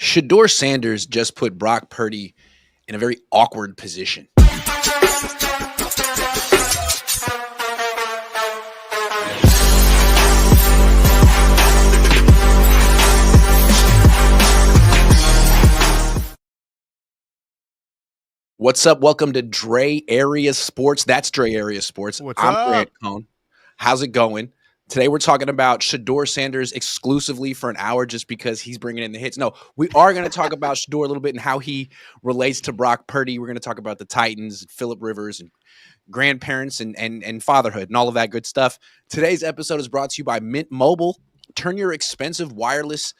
Shedeur Sanders just put Brock Purdy in a very awkward position. What's up? Welcome to Dre Area Sports. That's Dre Area Sports. I'm Grant Cohn. How's it going? Today we're talking about Shedeur Sanders exclusively for an hour just because he's bringing in the hits. No, we are going to talk about Shedeur a little bit and how he relates to Brock Purdy. We're going to talk about the Titans, Phillip Rivers, and grandparents and fatherhood and all of that good stuff. Today's episode is brought to you by Mint Mobile. Turn your expensive wireless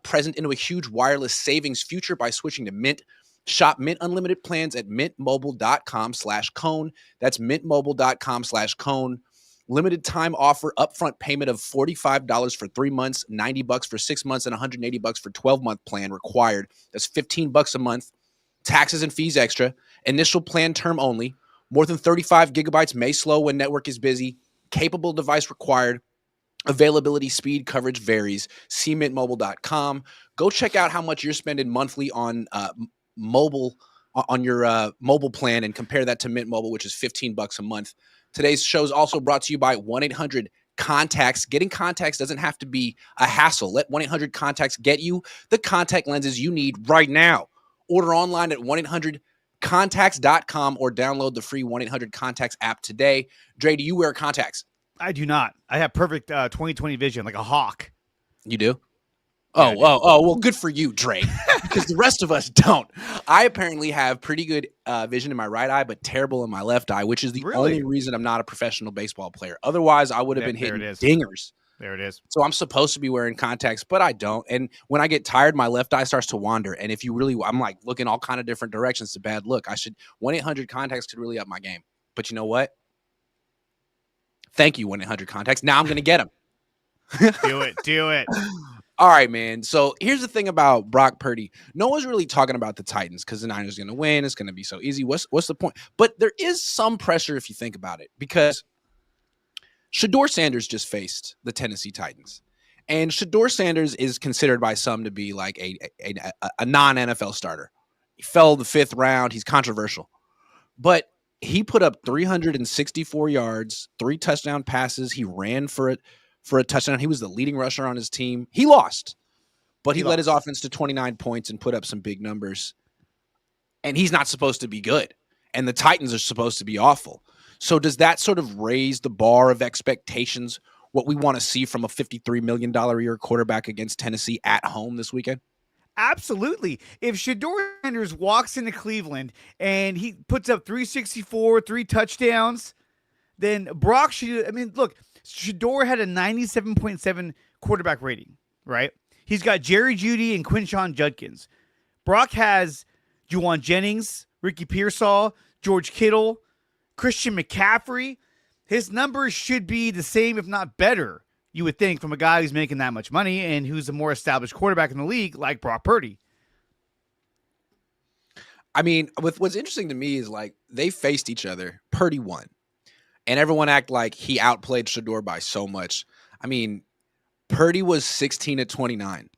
present into a huge wireless savings future by switching to Mint. Shop Mint Unlimited plans at mintmobile.com/cone. That's mintmobile.com/cone. Limited time offer, upfront payment of $45 for 3 months, $90 for 6 months, and $180 for 12-month plan required. That's $15 a month. Taxes and fees extra. Initial plan term only. More than 35 gigabytes may slow when network is busy. Capable device required. Availability, speed, coverage varies. See mintmobile.com. Go check out how much you're spending monthly on mobile on your mobile plan and compare that to Mint Mobile, which is $15 a month. Today's show is also brought to you by 1-800-CONTACTS. Getting contacts doesn't have to be a hassle. Let 1-800-CONTACTS get you the contact lenses you need right now. Order online at 1-800-CONTACTS.com or download the free 1-800-CONTACTS app today. Dre, do you wear contacts? I do not. I have perfect 20/20 vision, like a hawk. You do? Well, good for you, Dre, because the rest of us don't. I apparently have pretty good vision in my right eye, but terrible in my left eye, which is the only reason I'm not a professional baseball player. Otherwise, I would have been hitting dingers. There it is. So I'm supposed to be wearing contacts, but I don't. And when I get tired, my left eye starts to wander. And if you really, I'm like looking all kind of different directions. It's a bad look. 1-800-CONTACTS could really up my game. But you know what? Thank you, 1-800-CONTACTS. Now I'm going to get them. Do it. All right, man. So here's the thing about Brock Purdy. No one's really talking about the Titans because the Niners are going to win. It's going to be so easy. What's the point? But there is some pressure if you think about it, because Shedeur Sanders just faced the Tennessee Titans. And Shedeur Sanders is considered by some to be like a non-NFL starter. He fell the 5th round. He's controversial. But he put up 364 yards, 3 touchdown passes. He ran for a touchdown. He was the leading rusher on his team. He lost, but he led his offense to 29 points and put up some big numbers. And he's not supposed to be good. And the Titans are supposed to be awful. So does that sort of raise the bar of expectations, what we want to see from a $53 million a year quarterback against Tennessee at home this weekend? Absolutely. If Shedeur Sanders walks into Cleveland and he puts up 364, 3 touchdowns, then Brock should, look, Shedeur had a 97.7 quarterback rating, right? He's got Jerry Jeudy and Quinshon Judkins. Brock has Jauan Jennings, Ricky Pearsall, George Kittle, Christian McCaffrey. His numbers should be the same, if not better, you would think, from a guy who's making that much money and who's a more established quarterback in the league like Brock Purdy. What's interesting to me is, like, they faced each other. Purdy won. And everyone act like he outplayed Shedeur by so much. Purdy was 16-29.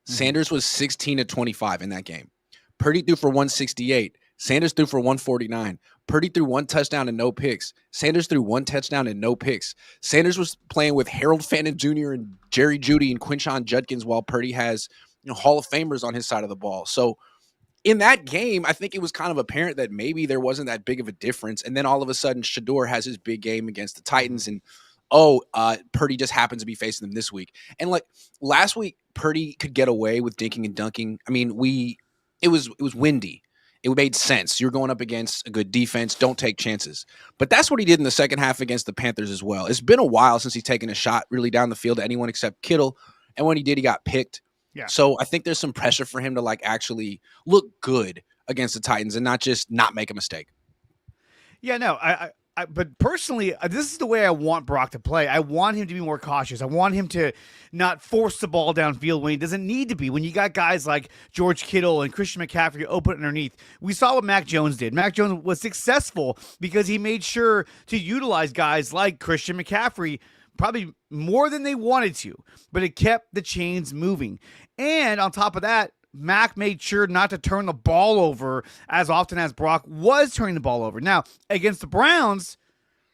Sanders was 16-25 in that game. Purdy threw for 168. Sanders threw for 149. Purdy threw 1 touchdown and no picks. Sanders threw 1 touchdown and no picks. Sanders was playing with Harold Fannin Jr. and Jerry Jeudy and Quinshon Judkins, while Purdy has Hall of Famers on his side of the ball. So in that game, I think it was kind of apparent that maybe there wasn't that big of a difference. And then all of a sudden, Shedeur has his big game against the Titans, and Purdy just happens to be facing them this week. And like last week, Purdy could get away with dinking and dunking. It was windy. It made sense. You're going up against a good defense. Don't take chances. But that's what he did in the second half against the Panthers as well. It's been a while since he's taken a shot really down the field to anyone except Kittle. And when he did, he got picked. Yeah. So I think there's some pressure for him to like actually look good against the Titans and not just not make a mistake. Yeah, no, but personally, this is the way I want Brock to play. I want him to be more cautious. I want him to not force the ball downfield when he doesn't need to be. When you got guys like George Kittle and Christian McCaffrey open underneath, we saw what Mac Jones did. Mac Jones was successful because he made sure to utilize guys like Christian McCaffrey probably more than they wanted to, but it kept the chains moving. And on top of that, Mac made sure not to turn the ball over as often as Brock was turning the ball over. Now, against the Browns,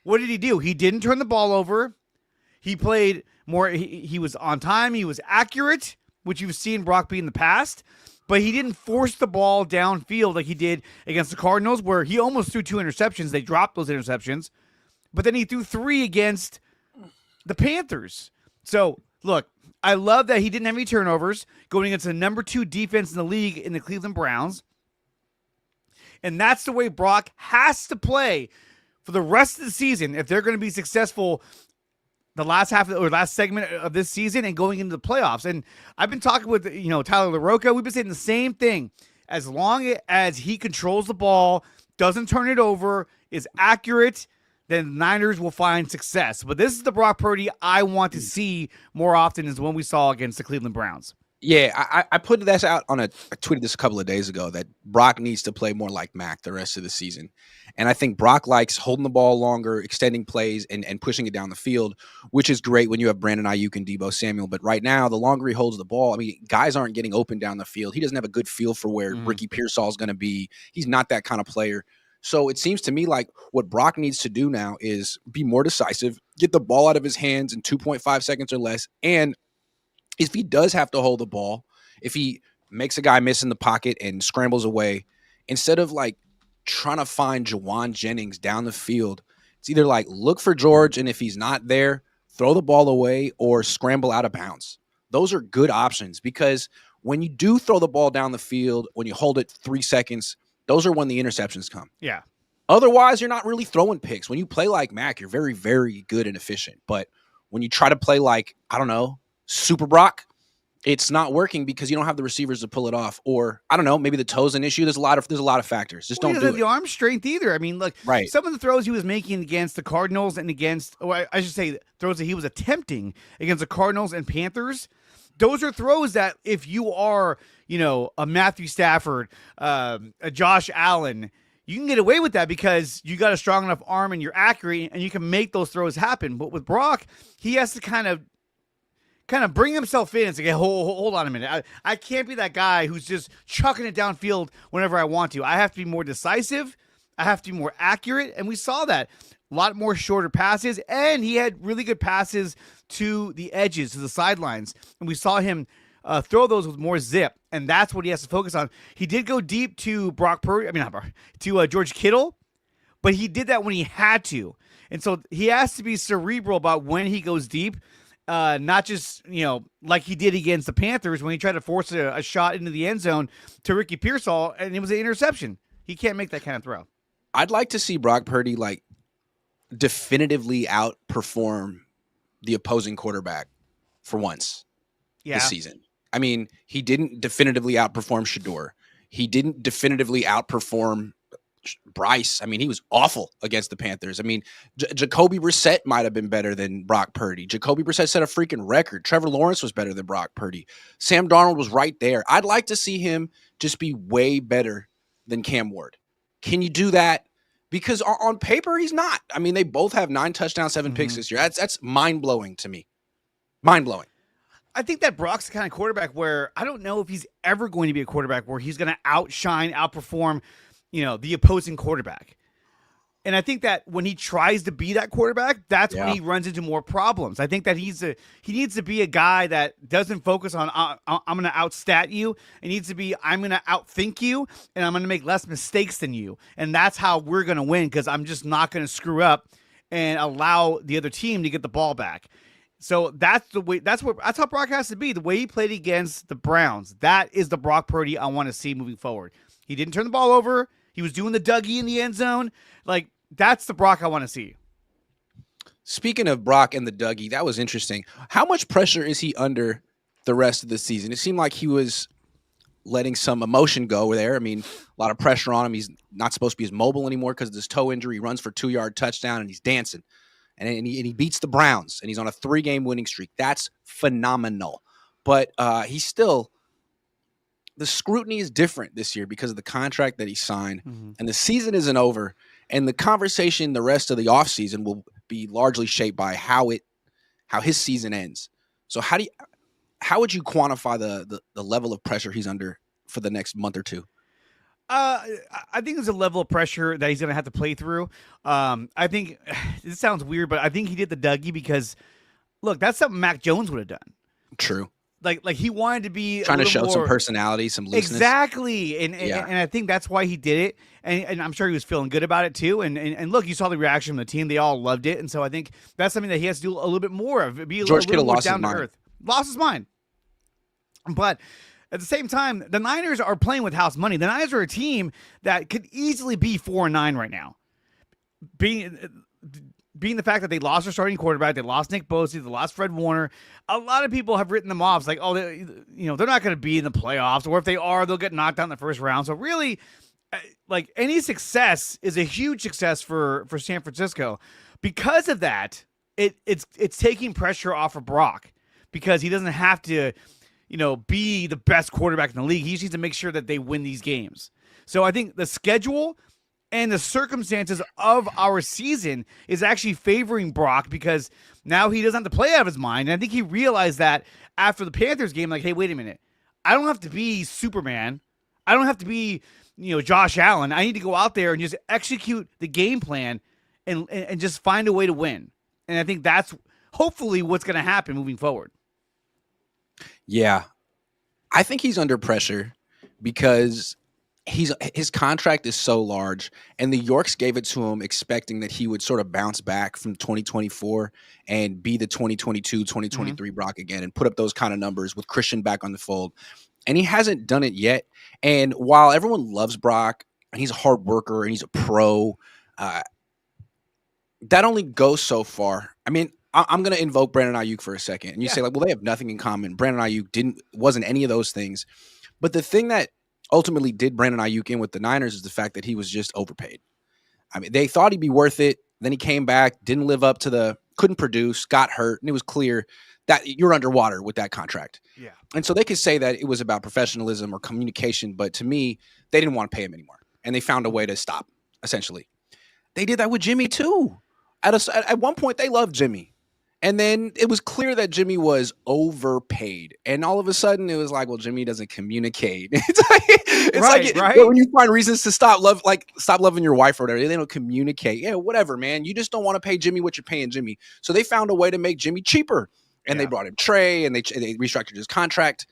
what did he do? He didn't turn the ball over. He played more. He was on time. He was accurate, which you've seen Brock be in the past. But he didn't force the ball downfield like he did against the Cardinals, where he almost threw 2 interceptions. They dropped those interceptions. But then he threw 3 against the Panthers. So, look, I love that he didn't have any turnovers going against the number 2 defense in the league in the Cleveland Browns. And that's the way Brock has to play for the rest of the season if they're going to be successful the last half or last segment of this season and going into the playoffs. And I've been talking with, Tyler LaRocca. We've been saying the same thing. As long as he controls the ball, doesn't turn it over, is accurate, then the Niners will find success. But this is the Brock Purdy I want to see more often is the one we saw against the Cleveland Browns. Yeah, I put this out I tweeted this a couple of days ago that Brock needs to play more like Mac the rest of the season. And I think Brock likes holding the ball longer, extending plays, and pushing it down the field, which is great when you have Brandon Ayuk and Deebo Samuel. But right now, the longer he holds the ball, I mean, guys aren't getting open down the field. He doesn't have a good feel for where Ricky Pearsall is going to be. He's not that kind of player. So it seems to me like what Brock needs to do now is be more decisive, get the ball out of his hands in 2.5 seconds or less, and if he does have to hold the ball, if he makes a guy miss in the pocket and scrambles away, instead of like trying to find Jauan Jennings down the field, it's either like look for George, and if he's not there, throw the ball away or scramble out of bounds. Those are good options because when you do throw the ball down the field, when you hold it 3 seconds, those are when the interceptions come. Yeah. Otherwise, you're not really throwing picks. When you play like Mac, you're very, very good and efficient. But when you try to play like, I don't know, Super Brock, it's not working because you don't have the receivers to pull it off. Or I don't know, maybe the toe's an issue. There's a lot of factors. Just don't do it. He doesn't have the arm strength either. I mean, look, right. Some of the throws he was making against the Cardinals and against, I should say, throws that he was attempting against the Cardinals and Panthers. Those are throws that if you are, a Matthew Stafford, a Josh Allen, you can get away with that because you got a strong enough arm and you're accurate and you can make those throws happen. But with Brock, he has to kind of bring himself in and say, hey, hold on a minute. I can't be that guy who's just chucking it downfield whenever I want to. I have to be more decisive. I have to be more accurate. And we saw that. A lot more shorter passes. And he had really good passes to the edges, to the sidelines. And we saw him throw those with more zip. And that's what he has to focus on. He did go deep to George Kittle. But he did that when he had to. And so he has to be cerebral about when he goes deep. Not just, like he did against the Panthers when he tried to force a shot into the end zone to Ricky Pearsall, and it was an interception. He can't make that kind of throw. I'd like to see Brock Purdy, like, definitively outperform the opposing quarterback for once this season. I mean, he didn't definitively outperform Shedeur. He didn't definitively outperform Bryce. I mean, he was awful against the Panthers. I mean, Jacoby Brissett might have been better than Brock Purdy. Jacoby Brissett set a freaking record. Trevor Lawrence was better than Brock Purdy. Sam Darnold was right there. I'd like to see him just be way better than Cam Ward. Can you do that? Because on paper, he's not. I mean, they both have 9 touchdowns, 7 picks this year. That's mind-blowing to me. Mind-blowing. I think that Brock's the kind of quarterback where I don't know if he's ever going to be a quarterback where he's going to outperform the opposing quarterback. And I think that when he tries to be that quarterback, that's when he runs into more problems. I think that he needs to be a guy that doesn't focus on I'm going to outstat you. It needs to be I'm going to outthink you and I'm going to make less mistakes than you. And that's how we're going to win because I'm just not going to screw up and allow the other team to get the ball back. So that's the way. That's how Brock has to be. The way he played against the Browns. That is the Brock Purdy I want to see moving forward. He didn't turn the ball over. He was doing the Dougie in the end zone. Like, that's the Brock I want to see. Speaking of Brock and the Dougie, that was interesting. How much pressure is he under the rest of the season? It seemed like he was letting some emotion go there. I mean, a lot of pressure on him. He's not supposed to be as mobile anymore because of this toe injury. He runs for 2-yard touchdown, and he's dancing. And he beats the Browns, and he's on a 3-game winning streak. That's phenomenal. But he's still – the scrutiny is different this year because of the contract that he signed, and the season isn't over, and the conversation the rest of the offseason will be largely shaped by how his season ends. So how would you quantify the level of pressure he's under for the next month or two? I think there's a level of pressure that he's going to have to play through. I think this sounds weird, but I think he did the Dougie because, look, that's something Mac Jones would have done. True. Like he wanted to be trying to show more, some personality, some looseness. Exactly, and I think that's why he did it, and I'm sure he was feeling good about it too. And look, you saw the reaction from the team; they all loved it, and so I think that's something that he has to do a little bit more of. Be a little more down to earth. Lost his mind, but at the same time, the Niners are playing with house money. The Niners are a team that could easily be 4-9 right now, being the fact that they lost their starting quarterback, they lost Nick Bosa, they lost Fred Warner. A lot of people have written them off. It's like, oh, they're not going to be in the playoffs, or if they are, they'll get knocked out in the first round. So really, like, any success is a huge success for San Francisco. Because of that, it's taking pressure off of Brock because he doesn't have to, be the best quarterback in the league. He just needs to make sure that they win these games. So I think the schedule and the circumstances of our season is actually favoring Brock because now he doesn't have to play out of his mind. And I think he realized that after the Panthers game, like, hey, wait a minute. I don't have to be Superman. I don't have to be, Josh Allen. I need to go out there and just execute the game plan and just find a way to win. And I think that's hopefully what's going to happen moving forward. Yeah. I think he's under pressure because his contract is so large, and the Yorks gave it to him expecting that he would sort of bounce back from 2024 and be the 2022, 2023 Brock again and put up those kind of numbers with Christian back on the fold. And he hasn't done it yet. And while everyone loves Brock and he's a hard worker and he's a pro, that only goes so far. I mean, I'm going to invoke Brandon Ayuk for a second. And you say, like, well, they have nothing in common. Brandon Ayuk wasn't any of those things. But the thing that ultimately did Brandon Ayuk in with the Niners is the fact that he was just overpaid. I mean, they thought he'd be worth it. Then he came back, didn't live up to couldn't produce, got hurt, and it was clear that you're underwater with that contract. Yeah. And so they could say that it was about professionalism or communication, but to me, they didn't want to pay him anymore. And they found a way to stop, essentially. They did that with Jimmy too. At one point, they loved Jimmy. And then it was clear that Jimmy was overpaid. And all of a sudden, it was like, well, Jimmy doesn't communicate. It's like when you find reasons to stop loving your wife or whatever, they don't communicate. Yeah, whatever, man. You just don't want to pay Jimmy what you're paying Jimmy. So they found a way to make Jimmy cheaper. And they brought him Trey, and they restructured his contract.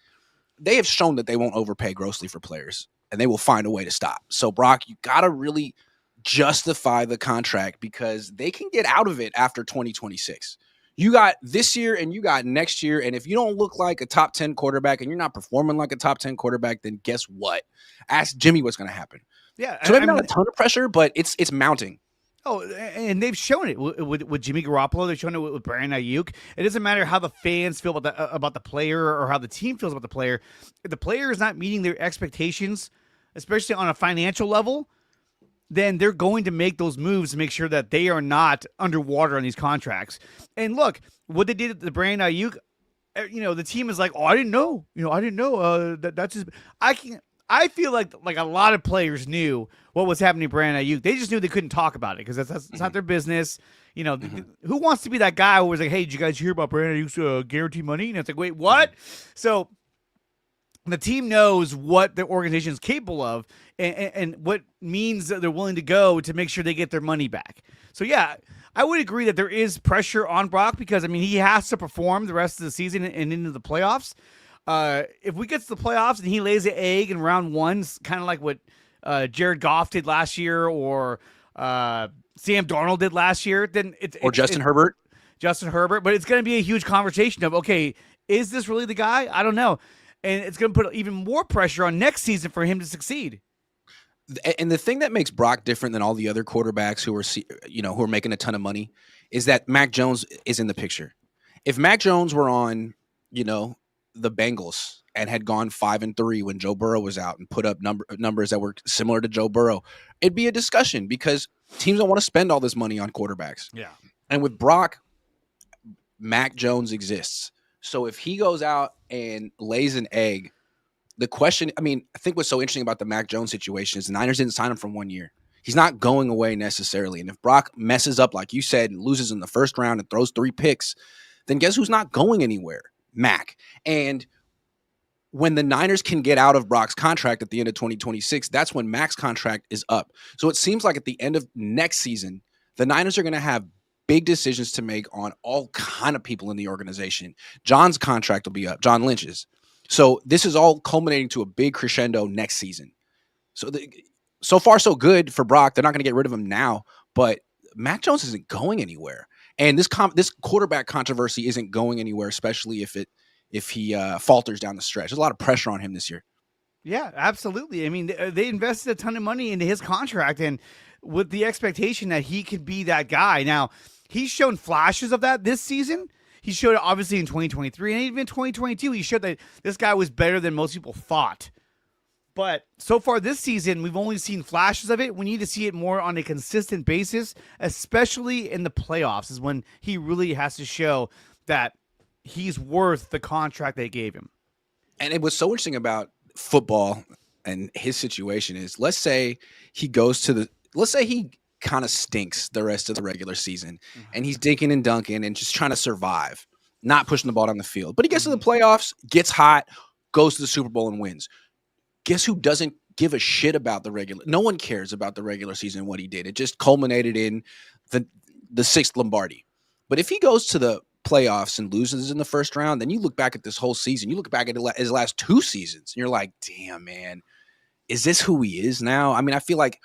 They have shown that they won't overpay grossly for players, and they will find a way to stop. So, Brock, you got to really justify the contract because they can get out of it after 2026. You got this year and you got next year. And if you don't look like a top 10 quarterback and you're not performing like a top 10 quarterback, then guess what? Ask Jimmy what's going to happen. Yeah. So maybe not a ton of pressure, but it's mounting. Oh, and they've shown it with Jimmy Garoppolo. They've shown it with Brandon Ayuk. It doesn't matter how the fans feel about the player or how the team feels about the player. If the player is not meeting their expectations, especially on a financial level, then they're going to make those moves to make sure that they are not underwater on these contracts. And look, what they did at the Brandon Ayuk, the team is like, oh, I didn't know. That's just I feel like a lot of players knew what was happening to Brandon Ayuk. They just knew they couldn't talk about it because that's not their business. Who wants to be that guy who was like, hey, did you guys hear about Brandon Ayuk's guaranteed money? And it's like, wait, what? So the team knows what the organization is capable of and what means that they're willing to go to make sure they get their money back. So, yeah, I would agree that there is pressure on Brock because, he has to perform the rest of the season and into the playoffs. If we get to the playoffs and he lays an egg in round one, kind of like what Jared Goff did last year or Sam Darnold did last year, then Justin Herbert. Justin Herbert. But it's going to be a huge conversation of, okay, is this really the guy? I don't know. And it's going to put even more pressure on next season for him to succeed. And the thing that makes Brock different than all the other quarterbacks who are making a ton of money is that Mac Jones is in the picture. If Mac Jones were on, the Bengals and had gone 5-3 when Joe Burrow was out and put up numbers that were similar to Joe Burrow, it'd be a discussion because teams don't want to spend all this money on quarterbacks. Yeah. And with Brock, Mac Jones exists. So if he goes out and lays an egg, the question, I think what's so interesting about the Mac Jones situation is the Niners didn't sign him for 1 year. He's not going away necessarily. And if Brock messes up, like you said, and loses in the first round and throws 3 picks, then guess who's not going anywhere? Mac. And when the Niners can get out of Brock's contract at the end of 2026, that's when Mac's contract is up. So it seems like at the end of next season, the Niners are going to have big decisions to make on all kind of people in the organization. John's contract will be up, John Lynch's. So this is all culminating to a big crescendo next season. So far, so good for Brock. They're not going to get rid of him now, but Mac Jones isn't going anywhere. And this quarterback controversy isn't going anywhere, especially if he falters down the stretch. There's a lot of pressure on him this year. Yeah, absolutely. I mean, they invested a ton of money into his contract, and with the expectation that he could be that guy. Now, he's shown flashes of that this season. He showed it obviously in 2023, and even in 2022, he showed that this guy was better than most people thought. But so far this season, we've only seen flashes of it. We need to see it more on a consistent basis, especially in the playoffs, is when he really has to show that he's worth the contract they gave him. And it was so interesting about football and his situation is, let's say he kind of stinks the rest of the regular season, and he's dinking and dunking and just trying to survive, not pushing the ball down the field. But he gets to the playoffs, gets hot, goes to the Super Bowl and wins. Guess who doesn't give a shit about the regular? No one cares about the regular season and what he did. It just culminated in the sixth Lombardi. But if he goes to the playoffs and loses in the first round, then you look back at this whole season. You look back at his last two seasons, and you're like, damn, man, is this who he is now? I mean, I feel like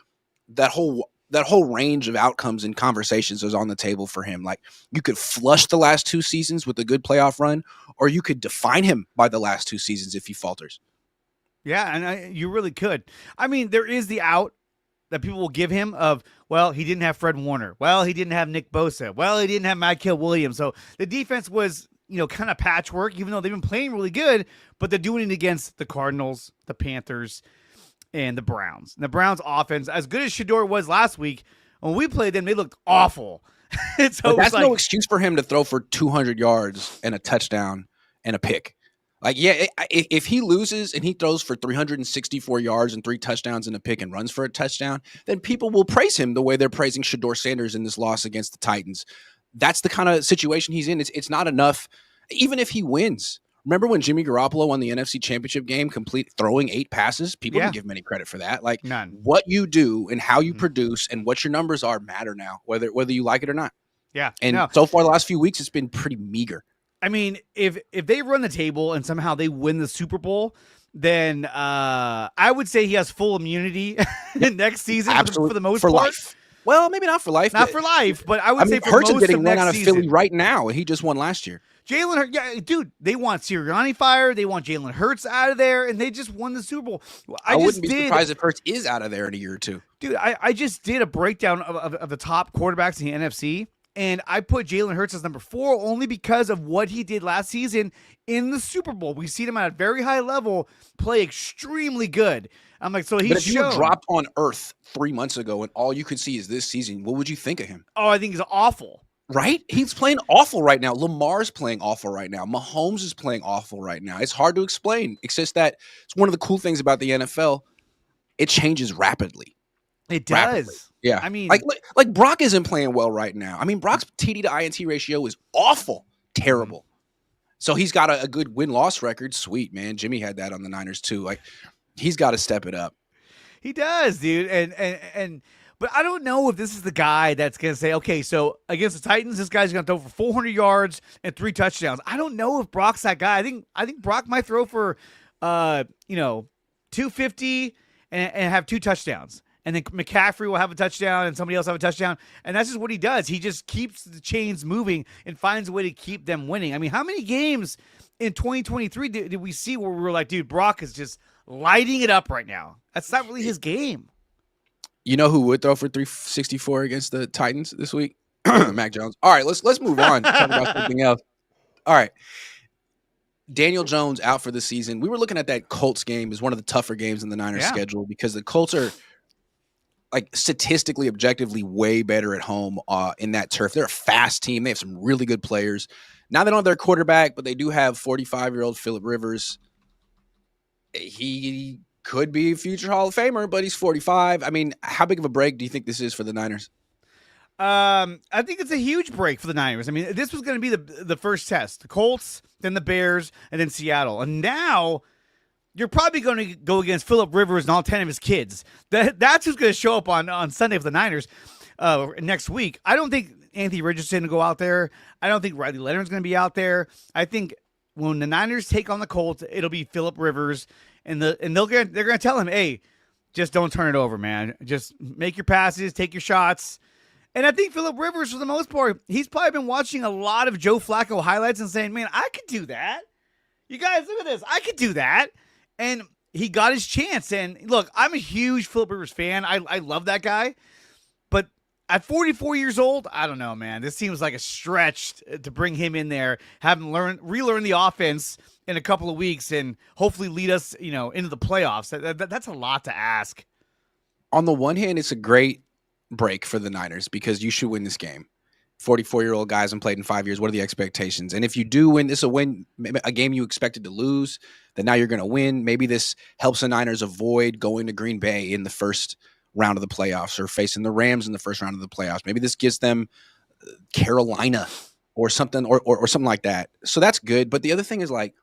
that whole range of outcomes and conversations is on the table for him. Like, you could flush the last two seasons with a good playoff run, or you could define him by the last two seasons if he falters. Yeah, and you really could. I mean, there is the out that people will give him of, well, he didn't have Fred Warner. Well, he didn't have Nick Bosa. Well, he didn't have Michael Williams. So the defense was, kind of patchwork, even though they've been playing really good, but they're doing it against the Cardinals, the Panthers, and the Browns. And the Browns offense, as good as Shedeur was last week, when we played them, they looked awful. So that's no excuse for him to throw for 200 yards and a touchdown and a pick. Like, yeah, if he loses and he throws for 364 yards and 3 touchdowns and a pick and runs for a touchdown, then people will praise him the way they're praising Shedeur Sanders in this loss against the Titans. That's the kind of situation he's in. It's not enough, even if he wins. Remember when Jimmy Garoppolo won the NFC Championship game, throwing 8 passes? People didn't give him any credit for that. Like, none. What you do and how you produce and what your numbers are matter now, whether you like it or not. Yeah. And so far the last few weeks, it's been pretty meager. I mean, if they run the table and somehow they win the Super Bowl, then I would say he has full immunity next season for the most part. Life. Well, maybe not for life. Not for life, but I would say for Hurts most is getting of run next out of season. Philly right now, and he just won last year. Jalen Hurts, yeah, dude, they want Sirianni fired. They want Jalen Hurts out of there, and they just won the Super Bowl. I wouldn't be surprised if Hurts is out of there in a year or two. Dude, I just did a breakdown of the top quarterbacks in the NFC. And I put Jalen Hurts as number 4 only because of what he did last season in the Super Bowl. We've seen him at a very high level play extremely good. I'm like, so he's But if you were dropped on Earth 3 months ago and all you could see is this season, what would you think of him? Oh, I think he's awful. Right? He's playing awful right now. Lamar's playing awful right now. Mahomes is playing awful right now. It's hard to explain. It's just that it's one of the cool things about the NFL. It changes rapidly. It does. Rapidly. Yeah. I mean, like Brock isn't playing well right now. I mean, Brock's TD to INT ratio is awful, terrible. So he's got a good win-loss record. Sweet, man. Jimmy had that on the Niners too. Like, he's got to step it up. He does, dude. And but I don't know if this is the guy that's going to say, okay, so against the Titans, this guy's going to throw for 400 yards and 3 touchdowns. I don't know if Brock's that guy. I think Brock might throw for 250 and have 2 touchdowns. And then McCaffrey will have a touchdown and somebody else have a touchdown. And that's just what he does. He just keeps the chains moving and finds a way to keep them winning. I mean, how many games in 2023 did we see where we were like, dude, Brock is just lighting it up right now? That's not really his game. You know who would throw for 364 against the Titans this week? Mac Jones. All right, let's move on. Talk about something else. All right. Daniel Jones out for the season. We were looking at that Colts game as one of the tougher games in the Niners schedule because the Colts are – like statistically, objectively, way better at home in that turf. They're a fast team. They have some really good players. Now they don't have their quarterback, but they do have 45-year-old Phillip Rivers. He could be a future Hall of Famer, but he's 45. I mean, how big of a break do you think this is for the Niners? I think it's a huge break for the Niners. I mean, this was going to be the first test. The Colts, then the Bears, and then Seattle. And now you're probably going to go against Phillip Rivers and all 10 of his kids. That's who's going to show up on Sunday for the Niners next week. I don't think Anthony Richardson will go out there. I don't think Riley Leonard's going to be out there. I think when the Niners take on the Colts, it'll be Phillip Rivers, and they're going to tell him, hey, just don't turn it over, man. Just make your passes, take your shots. And I think Phillip Rivers, for the most part, he's probably been watching a lot of Joe Flacco highlights and saying, man, I could do that. You guys, look at this. I could do that. And he got his chance. And look, I'm a huge Phillip Rivers fan. I love that guy. But at 44 years old, I don't know, man. This seems like a stretch to bring him in there, have him relearn the offense in a couple of weeks, and hopefully lead us, into the playoffs. That's a lot to ask. On the one hand, it's a great break for the Niners because you should win this game. 44-year-old guys haven't played in 5 years. What are the expectations? And if you do win, this is a game you expected to lose, then now you're going to win. Maybe this helps the Niners avoid going to Green Bay in the first round of the playoffs or facing the Rams in the first round of the playoffs. Maybe this gives them Carolina or something or something like that. So that's good. But the other thing is, like,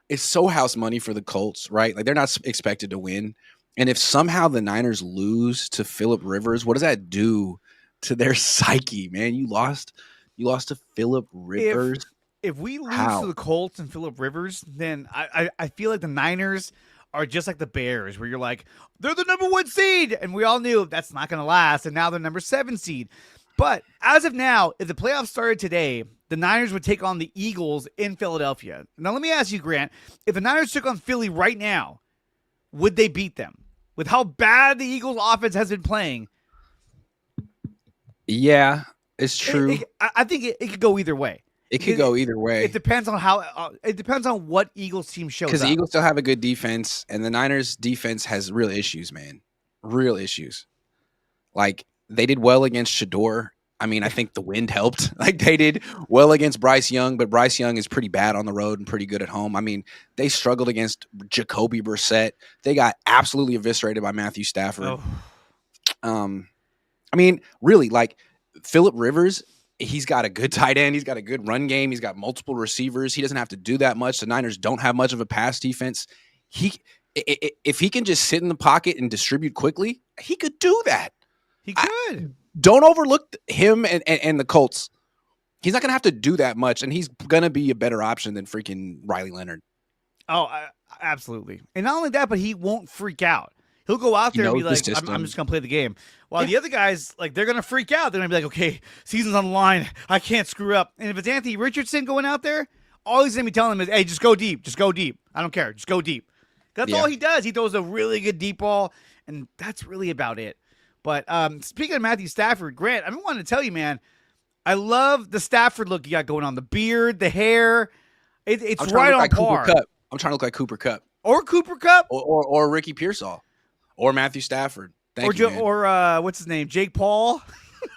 it's so house money for the Colts, right? Like, they're not expected to win. And if somehow the Niners lose to Phillip Rivers, what does that do to their psyche, man? You lost to Phillip Rivers. If we lose to the Colts and Phillip Rivers, then I feel like the Niners are just like the Bears, where you're like, they're the number 1 seed, and we all knew that's not going to last, and now they're number 7 seed. But as of now, if the playoffs started today, the Niners would take on the Eagles in Philadelphia. Now, let me ask you, Grant, if the Niners took on Philly right now, would they beat them? With how bad the Eagles offense has been playing. Yeah, it's true. I think it could go either way. It could go either way. It depends on how. It depends on what Eagles team shows up. Because the Eagles still have a good defense, and the Niners' defense has real issues, man. Real issues. Like, they did well against Shador. I mean, I think the wind helped. Like, they did well against Bryce Young, but Bryce Young is pretty bad on the road and pretty good at home. I mean, they struggled against Jacoby Brissett. They got absolutely eviscerated by Matthew Stafford. Oh. I mean, really, like, Phillip Rivers, he's got a good tight end. He's got a good run game. He's got multiple receivers. He doesn't have to do that much. The Niners don't have much of a pass defense. If he can just sit in the pocket and distribute quickly, he could do that. He could. Don't overlook him and the Colts. He's not going to have to do that much, and he's going to be a better option than freaking Riley Leonard. Oh, absolutely. And not only that, but he won't freak out. He'll go out there and be like, I'm just going to play the game. While the other guys, like, they're going to freak out. They're going to be like, okay, season's on the line. I can't screw up. And if it's Anthony Richardson going out there, all he's going to be telling him is, hey, just go deep. Just go deep. I don't care. Just go deep. That's all he does. He throws a really good deep ball, and that's really about it. But speaking of Matthew Stafford, Grant, I've been wanting to tell you, man, I love the Stafford look you got going on. The beard, the hair. It's right on par. I'm trying to look like Cooper Kupp. Or Cooper Kupp. Or Ricky Pearsall. Or Matthew Stafford. Thank you, man. Or what's his name? Jake Paul.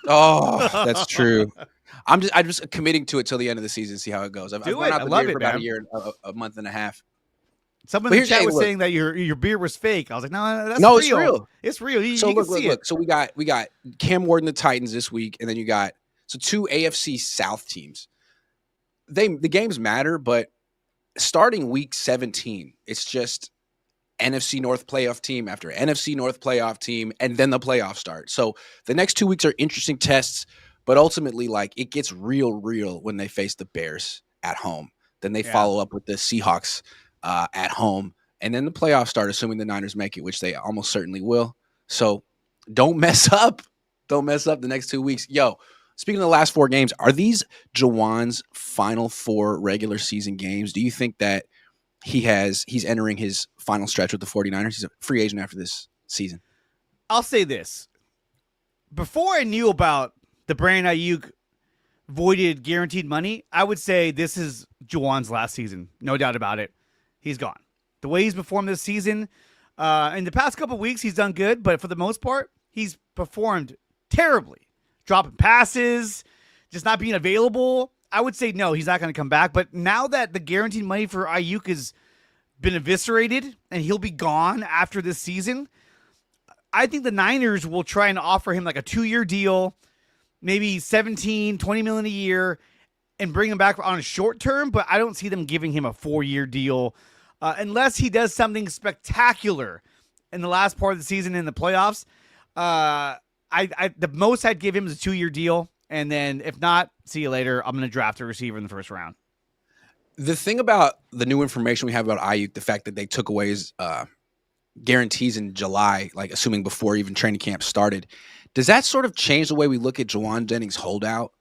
Oh, that's true. I'm just committing to it till the end of the season, see how it goes. I've been out the beard for about a year, a month and a half. Someone in the chat was saying that your beer was fake. I was like, no, that's real. It's real. It's real. You can see it. So we got Cam Ward and the Titans this week, and then you got two AFC South teams. The games matter, but starting week 17, it's just NFC North playoff team after NFC North playoff team, and then the playoffs start. So the next 2 weeks are interesting tests, but ultimately, like, it gets real when they face the Bears at home. Then they follow up with the Seahawks at home, and then the playoffs start, assuming the Niners make it, which they almost certainly will. So don't mess up. Don't mess up the next 2 weeks. Yo, speaking of the last 4 games, are these Jauan's final 4 regular season games? Do you think that he's entering his final stretch with the 49ers? He's a free agent after this season. I'll say this. Before I knew about the Brandon Ayuk voided guaranteed money, I would say this is Jauan's last season. No doubt about it. He's gone. The way he's performed this season, in the past couple of weeks, he's done good, but for the most part, he's performed terribly. Dropping passes, just not being available. I would say no, he's not going to come back. But now that the guaranteed money for Ayuk has been eviscerated and he'll be gone after this season, I think the Niners will try and offer him like a 2-year deal, maybe $17, $20 million a year, and bring him back on a short term. But I don't see them giving him a 4-year deal. unless he does something spectacular in the last part of the season in the playoffs. The most I'd give him is a 2-year deal, and then if not, see you later. I'm going to draft a receiver in the first round. The thing about the new information we have about Ayuk, the fact that they took away his guarantees in July, like assuming before even training camp started, does that sort of change the way we look at Jauan Jennings' holdout?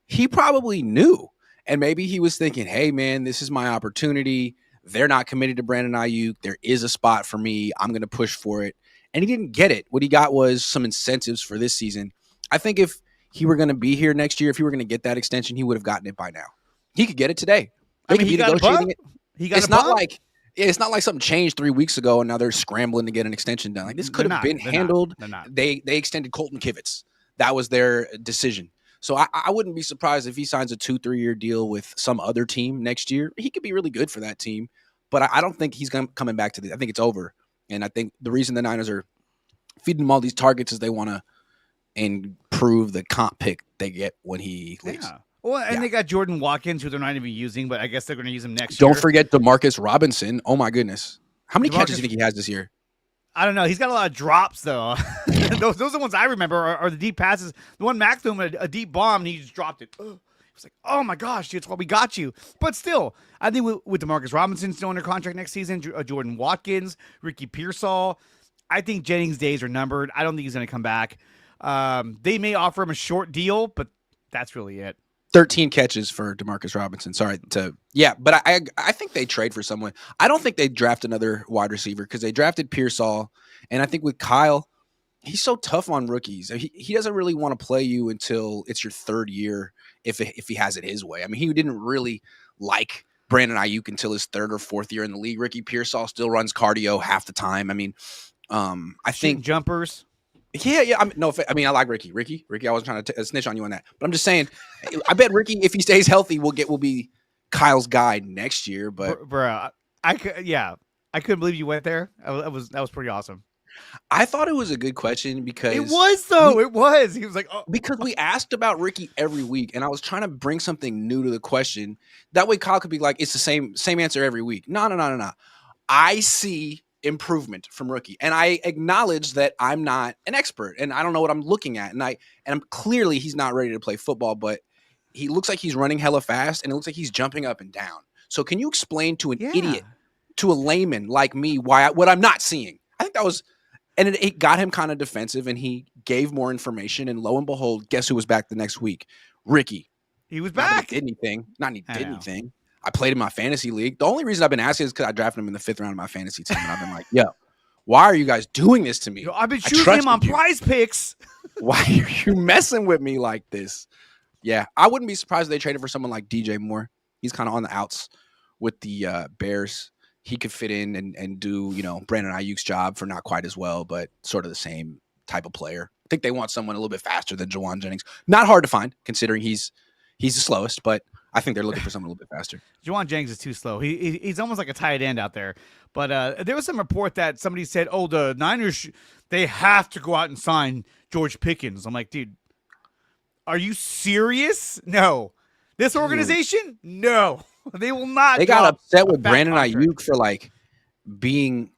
He probably knew, and maybe he was thinking, hey, man, this is my opportunity. They're not committed to Brandon Ayuk. There is a spot for me. I'm going to push for it. And he didn't get it. What he got was some incentives for this season. I think if he were going to be here next year, if he were going to get that extension, he would have gotten it by now. He could get it today. They could be negotiating it. It's not like something changed 3 weeks ago and now they're scrambling to get an extension done. Like this could have been handled. They extended Colton Kivitz. That was their decision. So I wouldn't be surprised if he signs a 2-3 year deal with some other team next year. He could be really good for that team, but I don't think he's coming back to I think it's over. And I think the reason the Niners are feeding him all these targets is they want to improve the comp pick they get when he leaves. Yeah. Well, and they got Jordan Watkins, who they're not even using, but I guess they're going to use him next year. Don't forget DeMarcus Robinson. Oh, my goodness. How many catches do you think he has this year? I don't know. He's got a lot of drops, though. those are the ones I remember are the deep passes. The one Mac threw him a deep bomb, and he just dropped it. He was like, oh, my gosh, that's why we got you. But still, I think with DeMarcus Robinson still under contract next season, Jordan Watkins, Ricky Pearsall, I think Jennings' days are numbered. I don't think he's going to come back. They may offer him a short deal, but that's really it. 13 catches for DeMarcus Robinson. But I think they trade for someone. I don't think they draft another wide receiver because they drafted Pearsall. And I think with Kyle, he's so tough on rookies. He doesn't really want to play you until it's your third year if he has it his way. I mean, he didn't really like Brandon Ayuk until his third or fourth year in the league. Ricky Pearsall still runs cardio half the time. I mean, I think jumpers. Yeah. I like Ricky. I wasn't trying to snitch on you on that, but I'm just saying, I bet Ricky, if he stays healthy, will be Kyle's guy next year. But bro, I couldn't believe you went there. That was pretty awesome. I thought it was a good question because it was though. It was. He was like, oh. Because we asked about Ricky every week, and I was trying to bring something new to the question. That way, Kyle could be like, it's the same answer every week. No. I see improvement from rookie, and I acknowledge that I'm not an expert and I don't know what I'm looking at, and I'm clearly he's not ready to play football, but he looks like he's running hella fast and it looks like he's jumping up and down. So can you explain to an idiot, to a layman like me, what I'm not seeing? I think that was, and it got him kind of defensive, and he gave more information, and lo and behold, guess who was back the next week? Ricky. He was back. Did anything. I played in my fantasy league. The only reason I've been asking is because I drafted him in the 5th round of my fantasy team. And I've been like, yo, why are you guys doing this to me? I've been choosing him on PrizePicks. Why are you messing with me like this? Yeah, I wouldn't be surprised if they traded for someone like DJ Moore. He's kind of on the outs with the Bears. He could fit in and do, Brandon Ayuk's job for not quite as well, but sort of the same type of player. I think they want someone a little bit faster than Jauan Jennings. Not hard to find, considering he's the slowest, but I think they're looking for someone a little bit faster. Jauan Jennings is too slow. He's almost like a tight end out there. But there was some report that somebody said, the Niners, they have to go out and sign George Pickens. I'm like, dude, are you serious? No. This organization? No. They will not. They got upset with Brandon Ayuk for being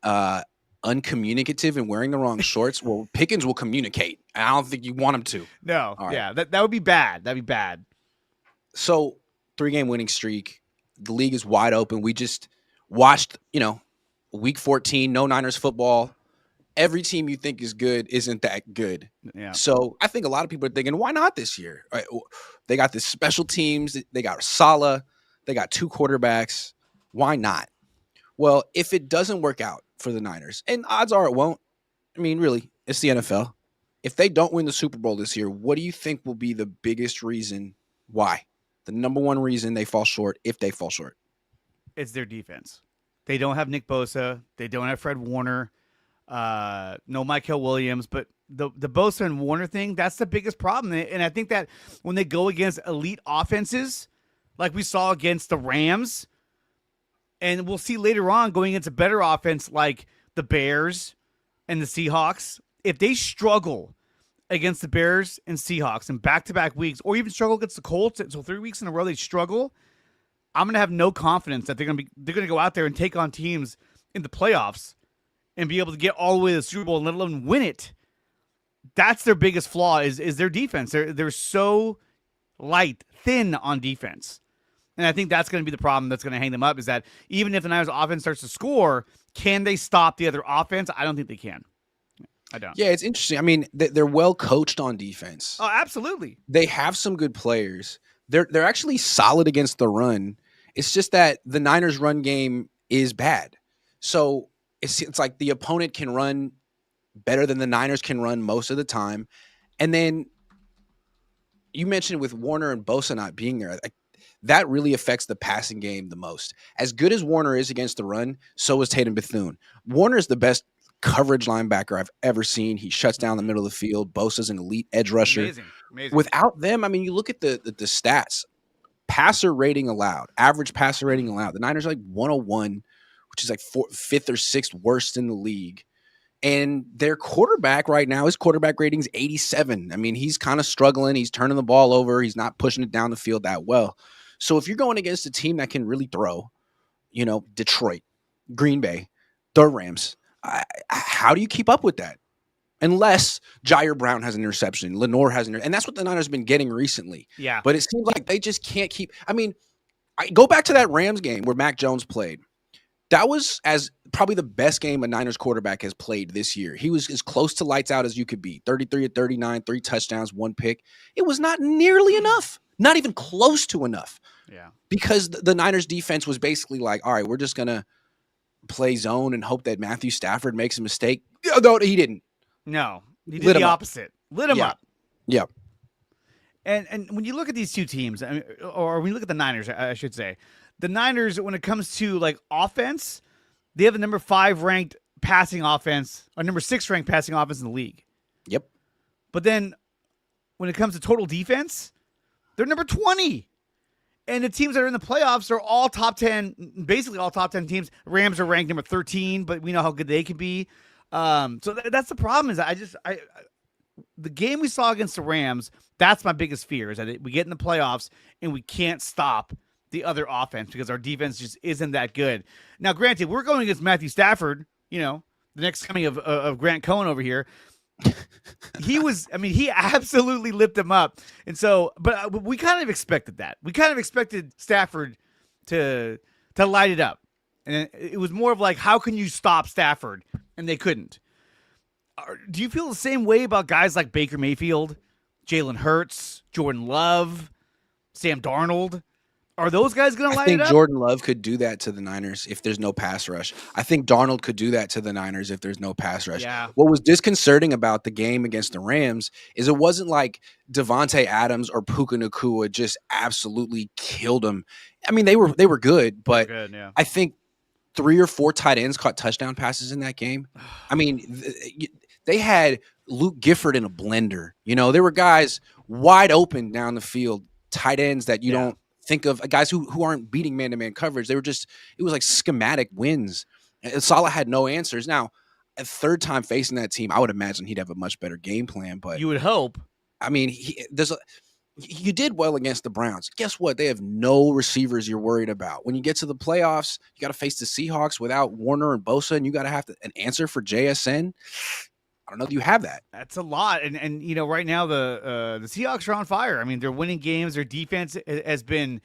uncommunicative and wearing the wrong shorts. Well, Pickens will communicate. I don't think you want him to. No. Right. Yeah, that would be bad. That'd be bad. So 3-game winning streak. The league is wide open. We just watched, week 14, no Niners football. Every team you think is good isn't that good. Yeah. So I think a lot of people are thinking, why not this year? Right? They got the special teams. They got Saleh. They got 2 quarterbacks. Why not? Well, if it doesn't work out for the Niners, and odds are it won't. I mean, really, it's the NFL. If they don't win the Super Bowl this year, what do you think will be the biggest reason why? The number one reason they fall short, if they fall short? It's their defense. They don't have Nick Bosa. They don't have Fred Warner. No Michael Williams. But the Bosa and Warner thing, that's the biggest problem. And I think that when they go against elite offenses, like we saw against the Rams, and we'll see later on going into better offense like the Bears and the Seahawks, if they struggle against the Bears and Seahawks in back-to-back weeks, or even struggle against the Colts, so 3 weeks in a row they struggle, I'm going to have no confidence that they're going to go out there and take on teams in the playoffs and be able to get all the way to the Super Bowl and let alone win it. That's their biggest flaw is their defense. They're so thin on defense. And I think that's going to be the problem that's going to hang them up, is that even if the Niners offense starts to score, can they stop the other offense? I don't think they can. I don't. Yeah, it's interesting. I mean, they're well coached on defense. Oh, absolutely. They have some good players. They're actually solid against the run. It's just that the Niners run game is bad. So it's like the opponent can run better than the Niners can run most of the time. And then you mentioned with Warner and Bosa not being there, that really affects the passing game the most. As good as Warner is against the run, so is Tatum Bethune. Warner is the best coverage linebacker I've ever seen. He shuts down the middle of the field. Bosa's an elite edge rusher. Amazing. Without them, I mean, you look at the stats. Passer rating allowed, average passer rating allowed. The Niners are like 101, which is like fifth or sixth worst in the league. And their quarterback right now, his quarterback rating is 87. I mean, he's kind of struggling. He's turning the ball over. He's not pushing it down the field that well. So if you're going against a team that can really throw, Detroit, Green Bay, the Rams, how do you keep up with that? Unless Jair Brown has an interception, Lenore has and that's what the Niners have been getting recently. Yeah. But it seems like they just can't keep. I mean, I go back to that Rams game where Mac Jones played. That was as probably the best game a Niners quarterback has played this year. He was as close to lights out as you could be. 33 of 39, 3 touchdowns, 1 pick. It was not nearly enough. Not even close to enough. Yeah. Because the Niners defense was basically like, all right, we're just going to play zone and hope that Matthew Stafford makes a mistake. No, he didn't. No, he did the opposite. Lit him up. Yeah. And when you look at these two teams, or when you look at the Niners, I should say, the Niners, when it comes to like offense, they have the number 5 ranked passing offense, or number 6 ranked passing offense in the league. Yep. But then when it comes to total defense, they're number 20. And the teams that are in the playoffs are all top 10, basically all top 10 teams. Rams are ranked number 13, but we know how good they can be. So that's the problem. Is the game we saw against the Rams, that's my biggest fear, is that we get in the playoffs and we can't stop the other offense because our defense just isn't that good. Now, granted, we're going against Matthew Stafford, the next coming of Grant Cohn over here. He absolutely lit them up. And so, but we kind of expected that. We kind of expected Stafford to light it up. And it was more of like, how can you stop Stafford? And they couldn't. Do you feel the same way about guys like Baker Mayfield, Jalen Hurts, Jordan Love, Sam Darnold? Are those guys going to light it up? I think Jordan Love could do that to the Niners if there's no pass rush. I think Darnold could do that to the Niners if there's no pass rush. Yeah. What was disconcerting about the game against the Rams is it wasn't like Devontae Adams or Puka Nacua just absolutely killed them. I mean, they were good, but yeah. I think 3 or 4 tight ends caught touchdown passes in that game. I mean, they had Luke Gifford in a blender. There were guys wide open down the field, tight ends that you don't think of, guys who aren't beating man-to-man coverage. They were it was like schematic wins. And Saleh had no answers. Now, a third time facing that team, I would imagine he'd have a much better game plan. But you would hope. I mean, you did well against the Browns. Guess what? They have no receivers you're worried about. When you get to the playoffs, you got to face the Seahawks without Warner and Bosa, and you got to have an answer for JSN. I don't know if you have that. That's a lot. And right now the Seahawks are on fire. I mean, they're winning games. Their defense has been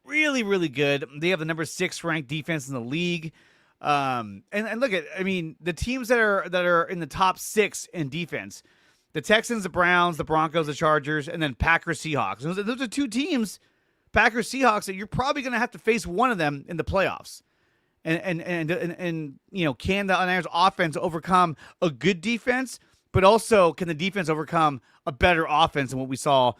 really, really good. They have the number 6 ranked defense in the league. And look at, the teams that are in the top 6 in defense, the Texans, the Browns, the Broncos, the Chargers, and then Packers, Seahawks. Those are 2 teams, Packers, Seahawks, that you're probably going to have to face one of them in the playoffs. And can the Niners offense overcome a good defense, but also can the defense overcome a better offense than what we saw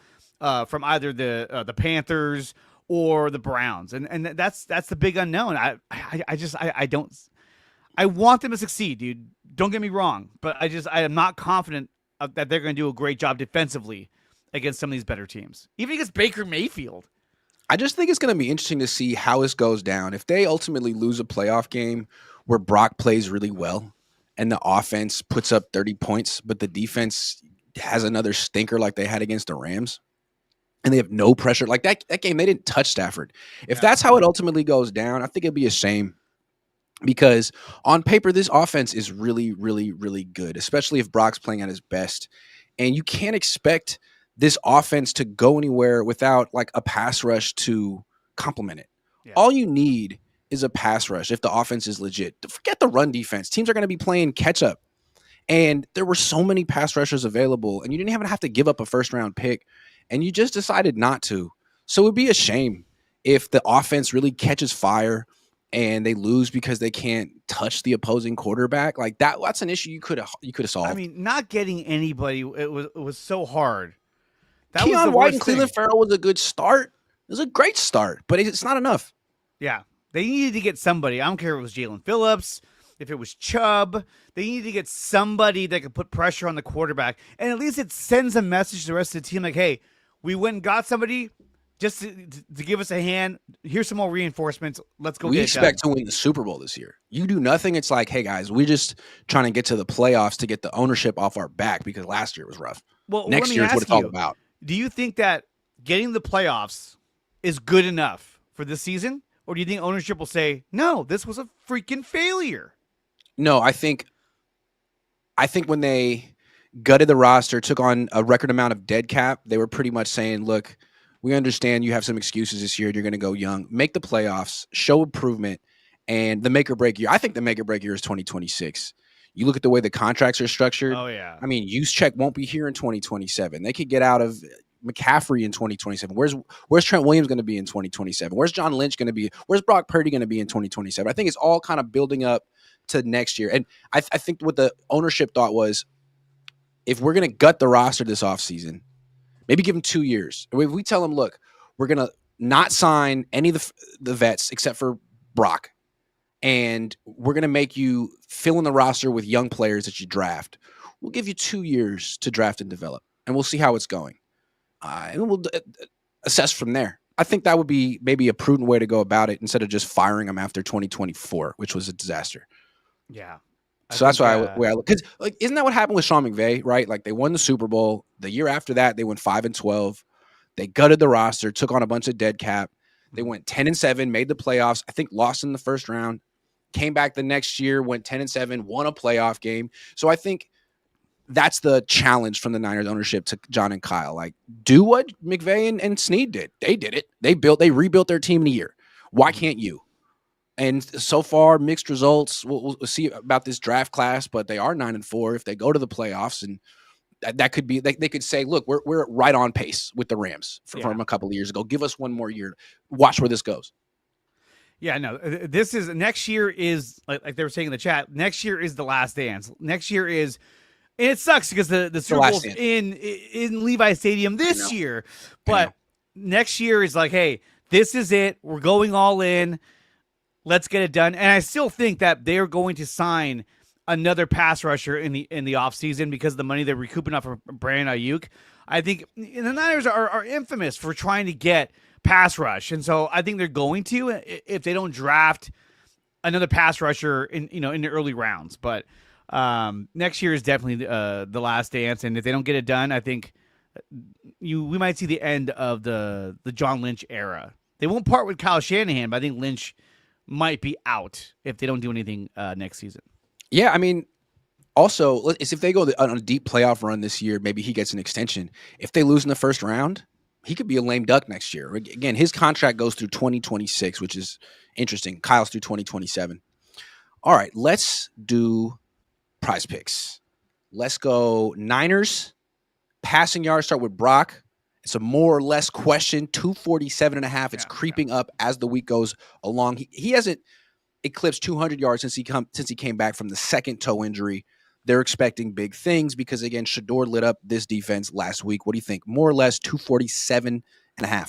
from either the Panthers or the Browns? And that's the big unknown. I want them to succeed, dude. Don't get me wrong, but I am not confident that they're going to do a great job defensively against some of these better teams, even against Baker Mayfield. I just think it's going to be interesting to see how this goes down. If they ultimately lose a playoff game where Brock plays really well and the offense puts up 30 points, but the defense has another stinker like they had against the Rams, and they have no pressure. Like that game, they didn't touch Stafford. If that's how it ultimately goes down, I think it'd be a shame because on paper, this offense is really, really, really good, especially if Brock's playing at his best. And you can't expect this offense to go anywhere without like a pass rush to complement it. Yeah. All you need is a pass rush if the offense is legit. Forget the run defense. Teams are going to be playing catch up. And there were so many pass rushers available, and you didn't even have to give up a first-round pick, and you just decided not to. So it would be a shame if the offense really catches fire and they lose because they can't touch the opposing quarterback. Like that's an issue you could have solved. I mean, not getting anybody, it was so hard. That Keon was White and Cleveland Farrell was a good start. It was a great start, but it's not enough. Yeah. They needed to get somebody. I don't care if it was Jalen Phillips, if it was Chubb. They needed to get somebody that could put pressure on the quarterback. And at least it sends a message to the rest of the team like, hey, we went and got somebody just to give us a hand. Here's some more reinforcements. Let's go get it done. We expect to win the Super Bowl this year. You do nothing. It's like, hey, guys, we're just trying to get to the playoffs to get the ownership off our back because last year was rough. Well, next year is what it's all about. Do you think that getting the playoffs is good enough for this season? Or do you think ownership will say, no, this was a freaking failure? No, I think when they gutted the roster, took on a record amount of dead cap, they were pretty much saying, look, we understand you have some excuses this year. You're going to go young. Make the playoffs, show improvement, and the make or break year. I think the make or break year is 2026. You look at the way the contracts are structured. Oh, yeah. I mean, Juszczyk won't be here in 2027. They could get out of McCaffrey in 2027. Where's Trent Williams going to be in 2027? Where's John Lynch going to be? Where's Brock Purdy going to be in 2027? I think it's all kind of building up to next year. And I think what the ownership thought was, if we're going to gut the roster this offseason, maybe give them 2 years. If we tell them, look, we're going to not sign any of the vets except for Brock, and we're going to make you fill in the roster with young players that you draft. We'll give you 2 years to draft and develop, and we'll see how it's going. And we'll assess from there. I think that would be maybe a prudent way to go about it instead of just firing them after 2024, which was a disaster. Yeah. So that's why I look. Because isn't that what happened with Sean McVay, right? Like they won the Super Bowl. The year after that, they went 5-12. They gutted the roster, took on a bunch of dead cap. They went 10-7, made the playoffs. I think lost in the first round. Came back the next year, went 10-7, won a playoff game. So I think that's the challenge from the Niners ownership to John and Kyle. Like, do what McVay and Snead did. They did it. They rebuilt their team in a year. Why can't you? And so far, mixed results. We'll see about this draft class, but they are 9-4. If they go to the playoffs, and that could be, they could say, look, we're right on pace with the Rams from a couple of years ago. Give us one more year. Watch where this goes. Yeah, no, this is next year is like they were saying in the chat. Next year is the last dance. Next year is, and it sucks because the Super Bowl's in Levi Stadium this year, but next year is like, hey, this is it. We're going all in. Let's get it done. And I still think that they're going to sign another pass rusher in the offseason because of the money they're recouping off of Brandon Ayuk. I think the Niners are infamous for trying to get pass rush. And so I think they're going to if they don't draft another pass rusher in the early rounds. But next year is definitely the last dance. And if they don't get it done, I think we might see the end of the John Lynch era. They won't part with Kyle Shanahan, but I think Lynch might be out if they don't do anything next season. Yeah, I mean, also, if they go on a deep playoff run this year, maybe he gets an extension. If they lose in the first round, he could be a lame duck next year. Again, his contract goes through 2026, which is interesting. Kyle's through 2027. All right, let's do prize picks. Let's go Niners. Passing yards start with Brock. It's a more or less question, 247.5. It's creeping up as the week goes along. He hasn't eclipsed 200 yards since he came back from the second toe injury. They're expecting big things because, again, Shedeur lit up this defense last week. What do you think? More or less 247.5. I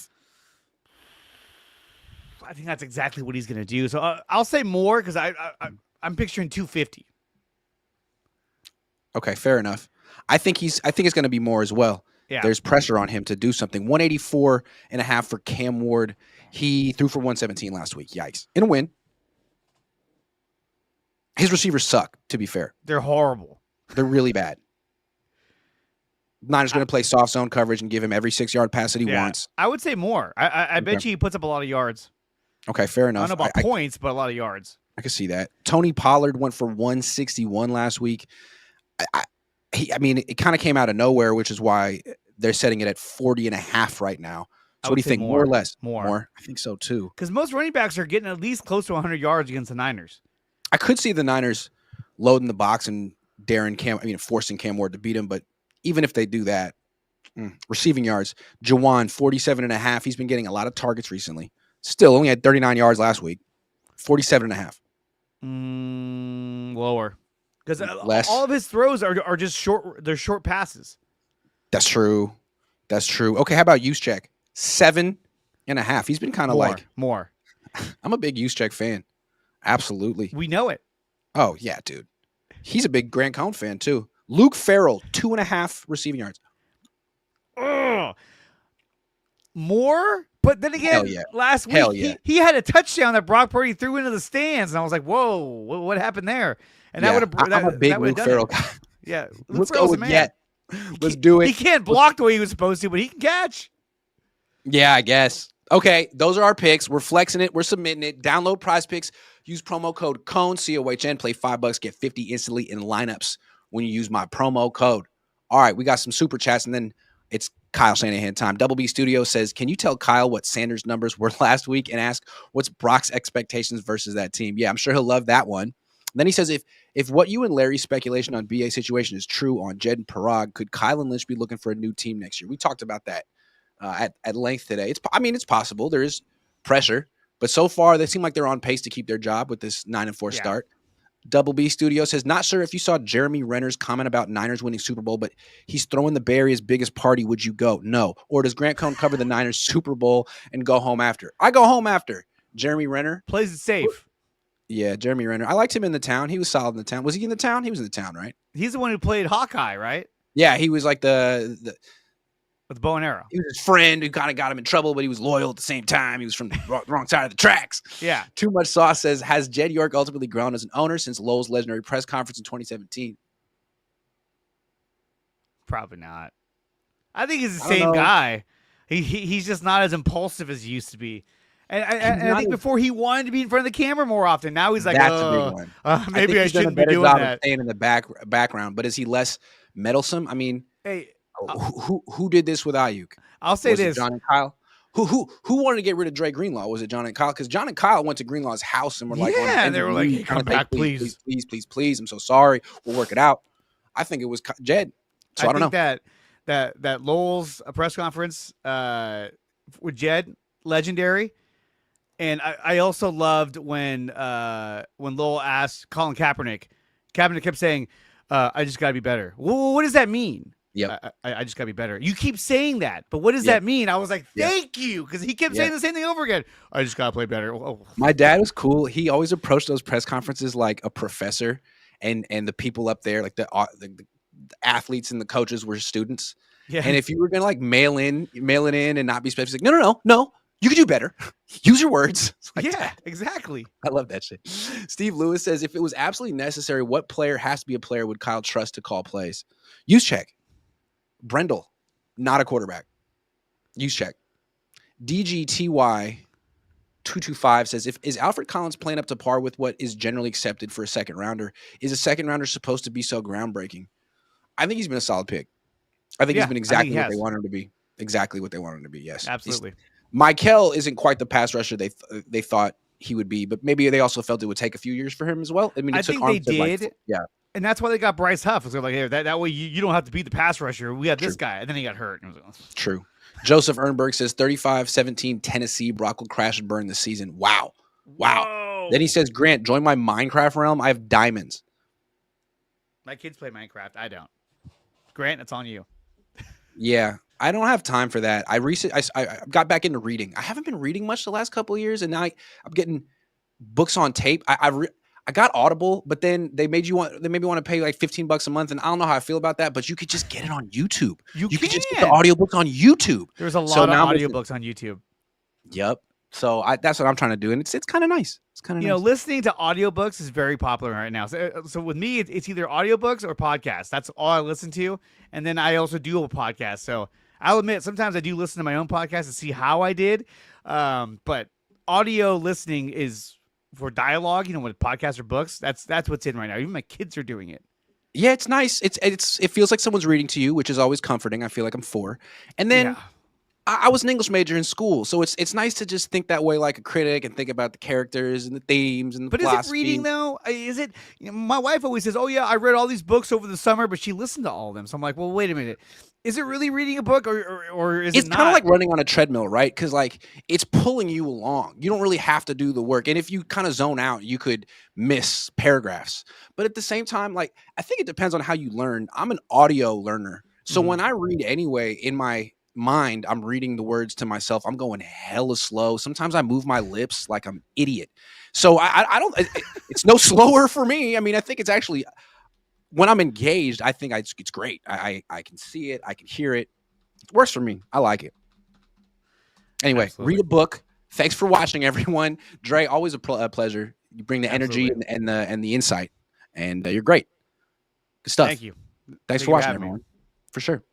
think that's exactly what he's going to do. So I'll say more because I'm picturing 250. Okay, fair enough. I think it's going to be more as well. Yeah. There's pressure on him to do something. 184.5 for Cam Ward. He threw for 117 last week. Yikes. In a win. His receivers suck, to be fair. They're horrible. They're really bad. Niners going to play soft zone coverage and give him every 6-yard pass that he wants. I would say more. I bet you he puts up a lot of yards. Okay, fair enough. I don't know about points, but a lot of yards. I can see that. Tony Pollard went for 161 last week. It kind of came out of nowhere, which is why they're setting it at 40.5 right now. So what do you think? More or less? More. I think so too. Because most running backs are getting at least close to 100 yards against the Niners. I could see the Niners loading the box and forcing Cam Ward to beat him. But even if they do that, receiving yards, Jauan 47.5. He's been getting a lot of targets recently. Still only had 39 yards last week. 47.5. Lower. Because all of his throws are just short. They're short passes. That's true. Okay, how about Juszczyk? 7.5. He's been kind of more. I'm a big Juszczyk fan. Absolutely. We know it. Oh, yeah, dude. He's a big Grant Cohn fan, too. Luke Farrell, 2.5 receiving yards. Ugh. More? But then again, last week, he had a touchdown that Brock Purdy threw into the stands, and I was like, whoa, what happened there? And that would have I'm a big Luke Farrell guy. Yeah. Let's go with Yet. Let's do it. He can't block the way he was supposed to, but he can catch. Yeah, I guess. Okay, those are our picks. We're flexing it. We're submitting it. Download PrizePicks. Use promo code Cohen, COHN. Play $5. Get 50 instantly in lineups when you use my promo code. All right, we got some super chats, and then it's Kyle Shanahan time. Double B Studio says, can you tell Kyle what Sanders' numbers were last week and ask what's Brock's expectations versus that team? Yeah, I'm sure he'll love that one. Then he says, if what you and Larry's speculation on BA situation is true on Jed and Parag, could Kyle and Lynch be looking for a new team next year? We talked about that at length today. It's possible. There is pressure, but so far they seem like they're on pace to keep their job with this 9-4 start. Double B Studio says, not sure if you saw Jeremy Renner's comment about Niners winning Super Bowl, but he's throwing the Bay Area's biggest party. Would you go? No. Or does Grant Cohn cover the Niners Super Bowl and go home after? I go home after. Jeremy Renner plays it safe. Yeah, Jeremy Renner. I liked him in the town. He was solid in the town. Was he in the town? He was in the town, right? He's the one who played Hawkeye, right? Yeah, he was like the with bow and arrow. He was his friend who kind of got him in trouble, but he was loyal at the same time. He was from the wrong side of the tracks. Yeah. Too Much Sauce says, has Jed York ultimately grown as an owner since Lowell's legendary press conference in 2017? Probably not. I think he's the same guy. He's just not as impulsive as he used to be. And I think before he wanted to be in front of the camera more often. Now he's like, that's a big one. Maybe I shouldn't be doing that. Staying in the background, but is he less meddlesome? I mean, who did this with Ayuk? I'll say this: John and Kyle. Who wanted to get rid of Dre Greenlaw? Was it John and Kyle? Because John and Kyle went to Greenlaw's house and were like, and they were like, hey, come back, please. I'm so sorry. We'll work it out. I think it was Jed. So I don't know. That Lowell's press conference with Jed, legendary. And I also loved when Lowell asked Colin Kaepernick. Kaepernick kept saying, I just got to be better. Well, what does that mean? Yeah, I just got to be better. You keep saying that, but what does that mean? I was like, thank you, because he kept saying the same thing over again. I just got to play better. Oh. My dad was cool. He always approached those press conferences like a professor, and the people up there, like the athletes and the coaches were students. Yeah. And if you were going to like mail it in and not be specific, no. You could do better. Use your words. Like exactly. I love that shit. Steve Lewis says, if it was absolutely necessary, what player has to be a player would Kyle trust to call plays? Juszczyk. Brendel. Not a quarterback. Juszczyk. DGTY225 says, is Alfred Collins playing up to par with what is generally accepted for a second rounder? Is a second rounder supposed to be so groundbreaking? I think he's been a solid pick. I think he's been exactly what they want him to be. Exactly what they want him to be, yes. Absolutely. Michael isn't quite the pass rusher they thought he would be, but maybe they also felt it would take a few years for him as well. I mean, I think they did. And that's why they got Bryce Huff. It's like, hey, that way you don't have to be the pass rusher. We got this guy. And then he got hurt. True. Joseph Ernberg says 35-17 Tennessee. Brock will crash and burn this season. Wow. Whoa. Then he says, Grant, join my Minecraft realm. I have diamonds. My kids play Minecraft. I don't. Grant, it's on you. Yeah. I don't have time for that. I got back into reading. I haven't been reading much the last couple of years, and now I'm getting books on tape. I got Audible, but then they made me want to pay like $15 a month, and I don't know how I feel about that. But you could just get it on YouTube. You could just get the audiobooks on YouTube. There's a lot of audiobooks on YouTube. Yep. So that's what I'm trying to do, and it's kind of nice. It's kind of nice. Listening to audiobooks is very popular right now. So with me, it's either audiobooks or podcasts. That's all I listen to, and then I also do a podcast. So I'll admit sometimes I do listen to my own podcast to see how I did, but audio listening is for dialogue. With podcasts or books, that's what's in right now. Even my kids are doing it. Yeah, it's nice. It feels like someone's reading to you, which is always comforting. I feel like I'm 4, and then. Yeah. I was an English major in school, so it's nice to just think that way like a critic and think about the characters and the themes and the philosophy. But is it reading, though? Is it? My wife always says, oh, yeah, I read all these books over the summer, but she listened to all of them. So I'm like, well, wait a minute. Is it really reading a book or is it not? It's kind of like running on a treadmill, right? Because it's pulling you along. You don't really have to do the work. And if you kind of zone out, you could miss paragraphs. But at the same time, I think it depends on how you learn. I'm an audio learner. So when I read anyway, in my mind, I'm reading the words to myself. I'm going hella slow. Sometimes I move my lips like I'm an idiot. So I don't, it's no slower for me. I mean, I think it's actually, when I'm engaged, I think it's great. I can see it. I can hear it. It works for me. I like it. Anyway, Read a book. Thanks for watching, everyone. Dre, always a pleasure. You bring the energy and the insight, and you're great. Good stuff. Thank you. Thanks for watching, everyone. For sure.